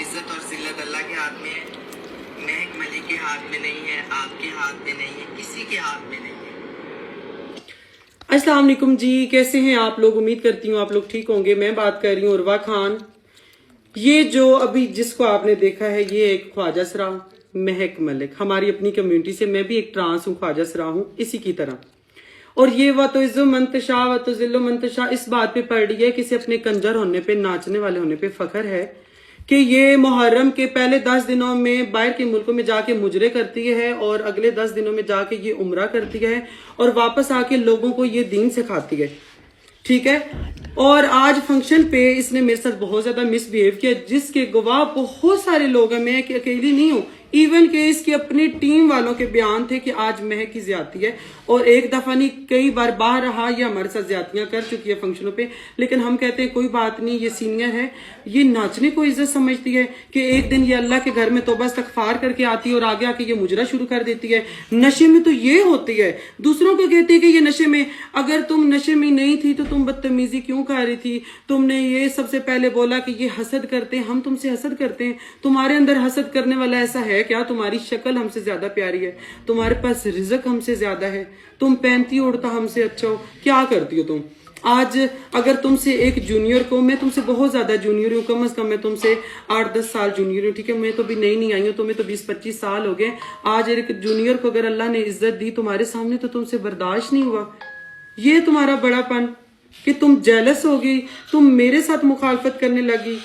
इज्जत और जिल्लत अल्लाह के हाथ में है, महक मलिक के हाथ में नहीं है, आपके हाथ में नहीं है, किसी के हाथ में नहीं है। अस्सलाम वालेकुम जी, कैसे हैं आप लोग? उम्मीद करती हूँ आप लोग ठीक होंगे। मैं बात कर रही हूँ उर्वा खान। ये जो अभी जिसको आपने देखा है, ये एक ख्वाजा सरा महक मलिक, हमारी अपनी कम्युनिटी से। मैं भी एक ट्रांस हूँ, ख्वाजा सरा हूँ इसी की तरह। और ये व तो इज्जो मंतशा व तो जिल्लो मंतशा इस बात पे पड़ रही है कि इसे अपने कंजर होने पे, नाचने वाले होने पे फख्र है कि ये मुहर्रम के पहले 10 दिनों में बाहर के मुल्कों में जाके मुजरे करती है और अगले 10 दिनों में जाके ये उम्रा करती है और वापस आके लोगों को ये दीन सिखाती है, ठीक है। और आज फंक्शन पे इसने मेरे साथ बहुत ज्यादा मिसबिहेव किया, जिसके गवाह बहुत सारे लोग हैं, मैं अकेली नहीं हूँ। इवन के इसकी अपनी टीम वालों के बयान थे कि आज महक की ज्यादती है, और एक दफा नहीं कई बार बाहर रहा, ये हमारे साथ ज्यादतियां कर चुकी है फंक्शनों पे। लेकिन हम कहते हैं कोई बात नहीं, ये सीनियर है, ये नाचने को इज्जत समझती है कि एक दिन ये अल्लाह के घर में तौबा इस्तगफार करके आती है और आगे आके ये मुजरा शुरू कर देती है। नशे में तो ये होती है, दूसरों को कहती है कि ये नशे में, अगर तुम नशे में नहीं थी तो तुम बदतमीजी क्यों कर रही थी? तुमने ये सबसे पहले बोला कि ये हसद करते हैं, हम तुमसे हसद करते हैं। तुम्हारे अंदर हसद करने वाला ऐसा है क्या? तुम्हारी शक्ल हमसे ज्यादा प्यारी है, तुम्हारे पास रिज़्क हमसे ज्यादा है, तुम पहनती ओढ़ता हमसे अच्छा हो, क्या करती हो तुम? आज अगर तुमसे एक जूनियर को, मैं तुमसे बहुत ज्यादा जूनियर हूँ, कम से कम मैं तुमसे 8-10 साल जूनियर हूँ, ठीक है। मैं तो भी नई आई हूँ, तुम्हें तो 20-25 साल हो गए। आज एक जूनियर को अगर अल्लाह ने इज्जत दी तुम्हारे सामने तो तुमसे बर्दाश्त नहीं हुआ। ये तुम्हारा बड़ापन कि तुम जेलस हो गई, तुम मेरे साथ मुखालफत करने लगी,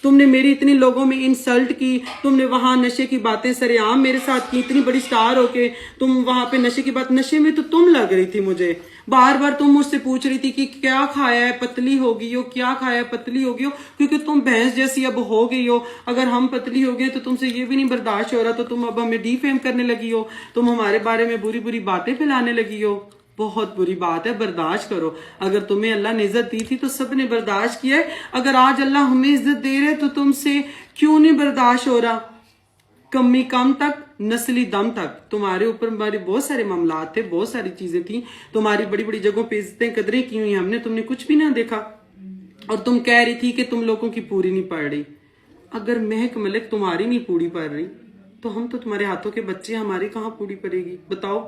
तुमने मेरी इतनी लोगों में इंसल्ट की, तुमने वहां नशे की बातें सरेआम मेरे साथ की, इतनी बड़ी स्टार होके तुम वहां पे नशे की बात, नशे में तो तुम लग रही थी मुझे। बार बार तुम मुझसे पूछ रही थी कि क्या खाया है, पतली हो गई हो, क्या खाया है, पतली हो गई हो, क्योंकि तुम भैंस जैसी अब हो गई हो। अगर हम पतली हो गए तो तुमसे ये भी नहीं बर्दाश्त हो रहा, तो तुम अब हमें डीफेम करने लगी हो, तुम हमारे बारे में बुरी बुरी बातें फैलाने लगी हो। बहुत बुरी बात है, बर्दाश्त करो। अगर तुम्हें अल्लाह ने इज्जत दी थी तो सब ने बर्दाश्त किया है, अगर आज अल्लाह हमें इज्जत दे रहे तो तुमसे क्यों नहीं बर्दाश्त हो रहा? कमी कम तक नस्ली दम तक तुम्हारे ऊपर हमारे बहुत सारे मामलात थे, बहुत सारी चीजें थी, तुम्हारी बड़ी बड़ी जगहों पे इज्जतें कदरें की हुई हमने, तुमने कुछ भी ना देखा। और तुम कह रही थी कि तुम लोगों की पूरी नहीं पड़ रही। अगर महक मलिक तुम्हारी नहीं पूरी पड़ रही तो हम तो तुम्हारे हाथों के बच्चे, हमारी कहाँ पूरी पड़ेगी बताओ?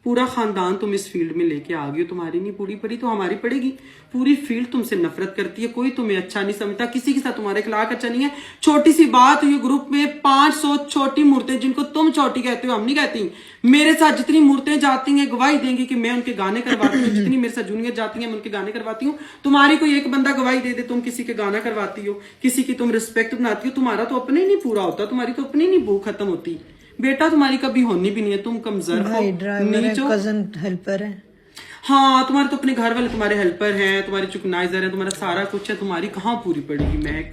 पूरा खानदान तुम इस फील्ड में लेके आ गई हो, तुम्हारी नहीं पूरी पड़ी तो हमारी पड़ेगी। पूरी फील्ड तुमसे नफरत करती है, कोई तुम्हें अच्छा नहीं समझता, किसी के साथ तुम्हारा इखलाक अच्छा नहीं है। छोटी सी बात हुई ग्रुप में 500 छोटी मूर्तें, जिनको तुम छोटी कहते हो, हम नहीं कहती। मेरे साथ जितनी मूर्तें जाती हैं गवाही देंगी कि मैं उनके गाने करवाती हूँ, जितनी मेरे साथ जूनियर जाती हैं मैं उनके गाने करवाती हूँ। तुम्हारी कोई एक बंदा गवाही दे दे तुम किसी के गाना करवाती हो, किसी की तुम रिस्पेक्ट बनाती हो, तुम्हारा तो अपने ही नहीं पूरा होता, तुम्हारी तो अपनी नहीं भूख खत्म होती। बेटा तुम्हारी कभी होनी भी नहीं है, तुम कमजोर हो, नीचो, कजन हेल्पर है। हाँ, तुम्हारे तो अपने घर वाले तुम्हारे हेल्पर हैं, तुम्हारे चुकनाइजर हैं, तुम्हारा सारा कुछ है, तुम्हारी कहाँ पूरी पड़ेगी? मैं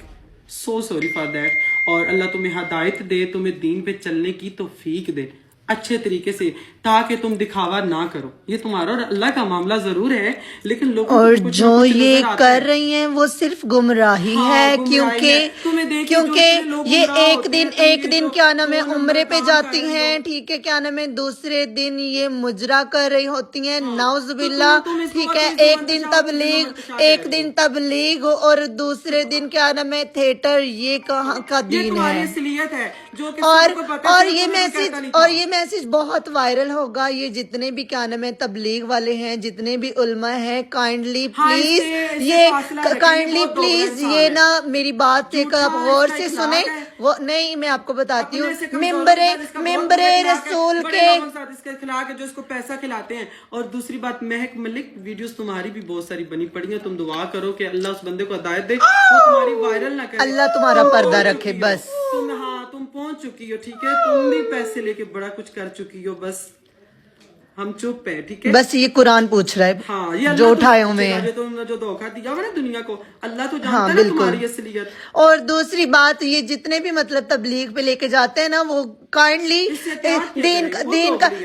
सो सॉरी फॉर दैट। और अल्लाह तुम्हें हिदायत दे, तुम्हें दीन पे चलने की तौफीक दे अच्छे तरीके से, ताकि तुम दिखावा ना करो। ये तुम्हारा और अल्लाह का मामला जरूर है, लेकिन लोगों और को जो ये कर रही हैं वो सिर्फ गुमराही है, क्योंकि ये एक दिन क्या नाम है उम्रे पे जाती हैं, ठीक है, क्या नाम है, दूसरे दिन ये मुजरा कर रही होती हैं, नाउजुबिल्ला, ठीक है। एक दिन तबलीग और दूसरे दिन क्या नाम है थिएटर। ये कहाँ का दीन है? और ये मैसेज बहुत वायरल होगा। ये जितने भी क्या नाम है तबलीग वाले हैं, जितने भी उल्मा हैं, काइंडली प्लीज ये ना मेरी बात एक आप गौर से सुने। वो नहीं, मैं आपको बताती हूँ, मिंबरे रसूल के इसके खिलाफ जो इसको पैसा खिलाते हैं। और दूसरी बात, महक मलिक वीडियोस तुम्हारी भी बहुत सारी बनी पड़ी हैं, तुम दुआ करो कि अल्लाह उस बंदे को हिदायत दे, वो तुम्हारी वायरल ना करे, अल्लाह तुम्हारा पर्दा रखे। बस तुम पहुंच चुकी हो, ठीक है, तुम भी पैसे लेके बड़ा कुछ कर चुकी हो, बस हम चुप है, ठीक है। बस ये कुरान पूछ रहा है, हाँ, ये जो उठाए हुए हैं, तुमने जो धोखा दिया हुआ ना दुनिया को, अल्लाह तो जानता है ना तुम्हारी असलियत। और दूसरी बात, ये जितने भी मतलब तबलीग पे लेके जाते हैं ना, वो काइंडली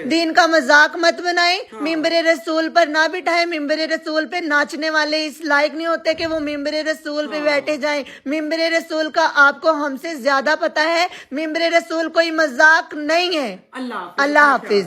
दीन का मजाक मत बनाए, मिंबरे रसूल पर ना बिठाए। मिंबरे रसूल पे नाचने वाले इस लायक नहीं होते कि वो मिंबरे रसूल पे बैठे जाएं। मिंबरे रसूल का आपको हमसे ज्यादा पता है, मिंबरे रसूल कोई मजाक नहीं है। अल्लाह हाफिज।